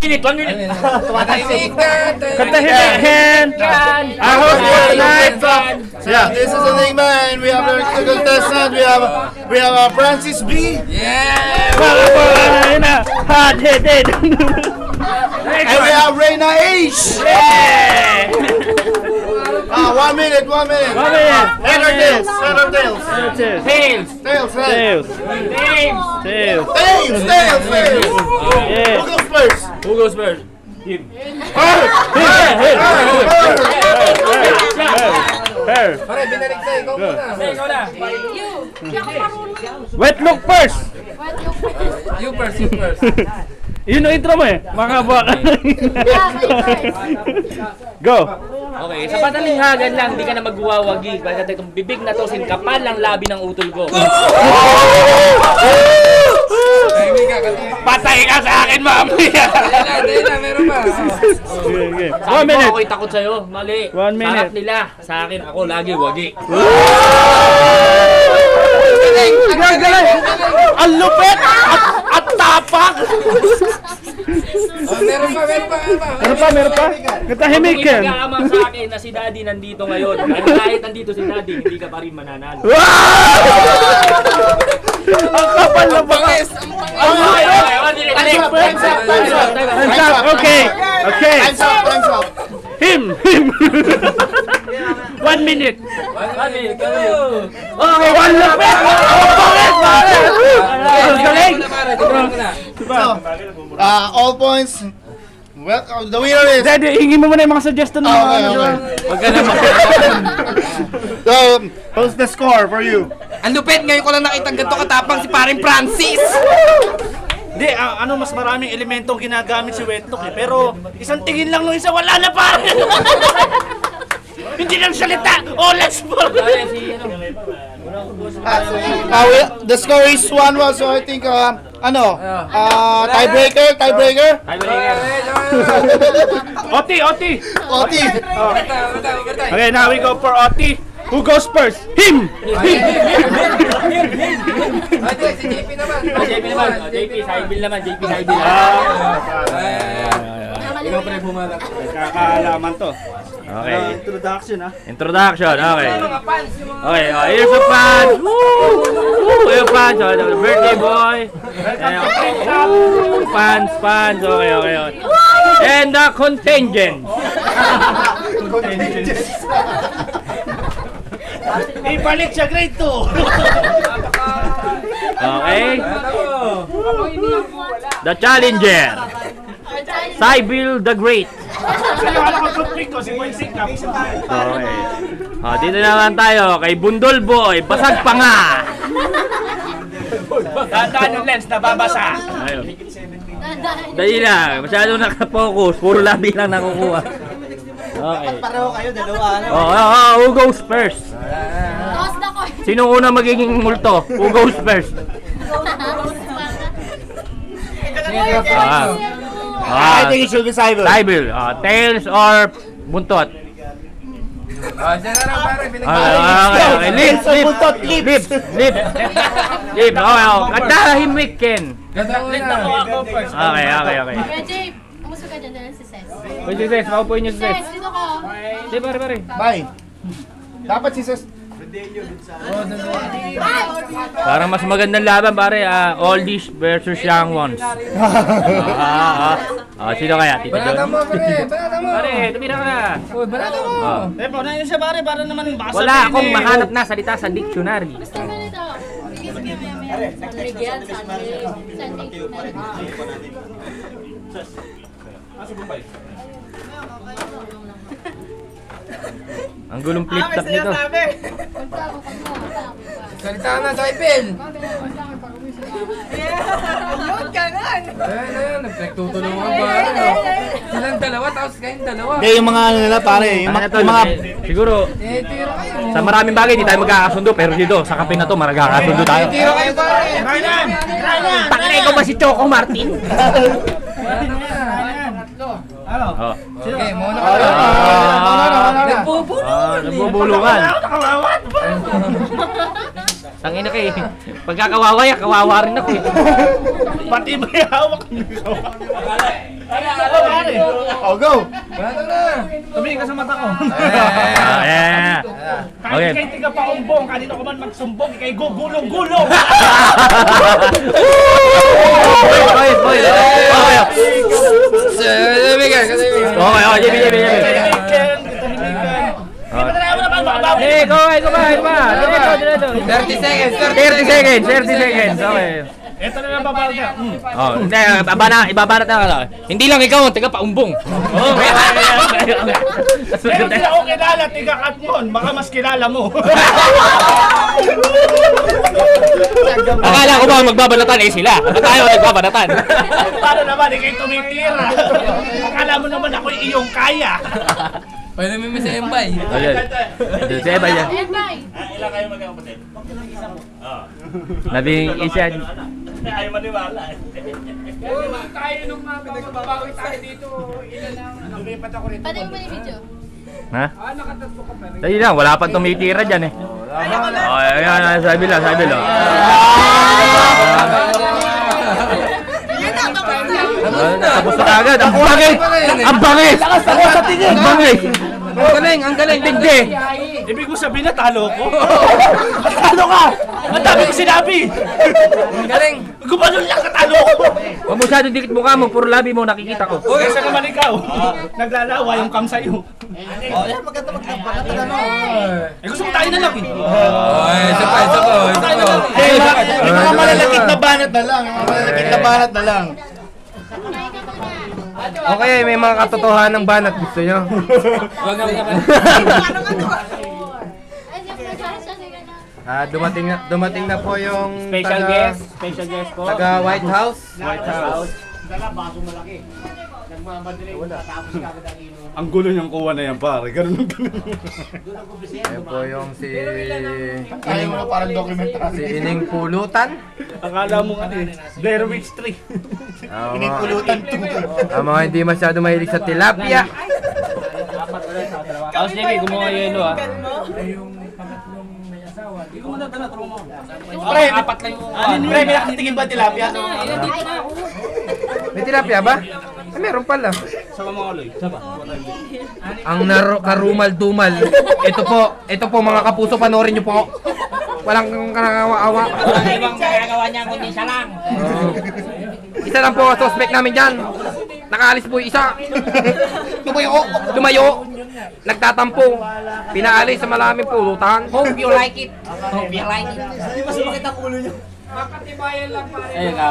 1 minute. Kantahin! I hope you're nice. Yeah, this is the thing, man. We have our contestant. We have Francis B. Yeah! Hard-headed! And we have Reina H. Yeah! 1 minute. Head or tails? Tails! Tails. Yeah. Who goes first? Him. Pare, binalik tayo. Ikaw muna. Ikaw na. Wet look first! You first. Yun ang intro mo eh. Makaba ka. Go! Okay, sa patalinhagan lang, di ka na magwawagi. Basta itong bibig na to, kapal ang labi ng utol ko. Patay ka sa akin, mamaya! Hindi na, meron pa. Sabi mo ako'y takot sa'yo. Mali. 1 minute. Sarap nila. Sa akin, ako lagi wagi. Galing! Ang lupit! At tapak! Meron pa? Katahimikin! Kung nag-aamang sa akin na si Daddy nandito ngayon, kahit nandito si Daddy, hindi ka pa rin mananalo. Ang kapal na baka! Okay! Time's up. Him! 1 minute! Okay, 1 lupit! Ang galing! All points. Well, the winner is. Daddy, hingi mo muna yung mga suggestion mo. Okay. Huwag ka na So, what's the score for you? Ang lupit, ngayon ko lang nakita ganito katapang si paring Francis. Hindi, mas maraming elementong ginagamit si Wetlock eh. Pero isang tingin lang nung isa, wala na pare! Hindi lang salita! Oh, let's go! The score is 1-1, so I think, tiebreaker? Oti! Oti! Okay, now we go for Oti. Who goes first? Him! Si JP naman. JP, side naman. Ikaw pa rin bumalak. Kakalaman to. Okay. Introduction, okay. Okay, here's the fans. Woo! Yung fans, the birthday boy. Fans. Okay. And the contingent. Ibalik siya grade 2. Okay. The challenger. Sybil the Great. Okay. Dito naman tayo kay Bundol Boy. Basag pa nga. Tandaan yung lens, nababasa. Ayun. Dali lang. Masyado nakafocus. Puro labi lang nakukuha. Okay. Pareho kayo, dalawa. Who goes first? Sino una magiging multo? Who goes first? I think it should be Sybil. Tails or buntot? Diyan na lang pare, Okay. Lips. Katahimik Ken. Okay. Reggie, umusok ka dyan si Ses. Uy, si Ses, maupuin niyo si Ses. Ses, dito ko. Di, pare. Bye. Dapat si Ses. Parang mas magandang laban, pare. Oldies versus young ones. Sino kaya? Tito John? Balatan mo pare, Pare, tumira ka na. Balatan mo. Paunahin siya, pare, para naman basa. Wala akong mahanap na salita sa dictionary. Basta ka nito. Sige, maya. Miguel, Ang gulong flip-top nito. Salita na sa ipin. Yun, ganun. Ayan, nagtutulungan ba? Silang dalawa, tapos kayong dalawa. Hindi, yung mga nila pare. Yung mga... Siguro, Tiro kayo. sa maraming bagay hindi tayo magkakasundo. Pero dito, sa kape na to, magkakasundo tayo. Tiro kayo pare. Pakilay ko ba si Choco Martin? Okay, muna ka lang. Nagbubulungan. Tangina kay, pagkakawawa rin ako eh. Pati may hawak. Oh, go! Bato na. Tumingin ka sa mata ko. Yeah. Kahit Okay. ikay tiga pa umbong, kanino ko man magsumbong, ikay gugulong-gulong. Boy. Okay. Kaibigan. Okay, Jimmy. Tahimikan, tahimikan. Hey, go ba? Diretso. 30 seconds. 30 seconds. Okay. Ito na lang babal ka. Oh, hindi, ibabanat na. Hindi lang ikaw ang taga paumbong. Oh, Pero hindi ako kilala, tiga Katmon. Baka mas kilala mo. Akala ko ba magbabanatan eh sila? Ba't tayo nagbabanatan? Paano naman, ikay tumitira. Akala mo naman ako'y iyong kaya. Pwede may misa yung bay. Ayun. Sige ba yan? Ayan, bye. Labing isa. Tayo nung magbabawi tayo dito, ilan ang lumipat ako rito. Pwede mo ba yung video? Ha? Dali lang, wala pang tumitira dyan eh. Oh, ayan, sabi lang. Tapos na agad, ang bangis! Ang galing, digdi! Ibig ko sabihin na talo ko. Talo ka! Ang dami ko sinabi! Ang galing. Gumanon lang katalo ko! Huwag mo masyadong dikit mukha mo, puro labi mo nakikita ko. Kesa naman ikaw, naglalawa yung kam sa'yo. Oh, yan, maganda ano. Eh gusto mo tayo na lang eh. Isa pa. Hey, yung mga malalakit na banat na lang. Okay, may mga katotohanan ng banat gusto nyo. Ay, Dumating na po yung Special guest ko. taga White House. Ang gulo niyang kuha na yan, pare. Ganun. Ayan po yung si Kaya mo na parang documentary. Ining Pulutan. Akala mo ano eh, Blair Witch 3. Pinipulutan to. Ang mga hindi masyado mahilig sa tilapia. Tapos Jimmy, gumawa yelo ah. Pre, apat lang yung Pre, may nakatingin ba tilapia? May tilapia ba? Ay, meron pala. sa mga oloy. Ang karumal-dumal. Ito po mga kapuso, panoorin niyo po. Walang kanakawa-awa. Walang ibang magagawa niya kundi siya lang. Isa lang po ang suspect namin dyan. Nakaalis po yung isa. Lumayo. Nagtatampo. Pinaalis sa maraming pulutan. Hope you like it. Hope you like it. Hindi mas sumakit ang ulo niyo. Ayun ka.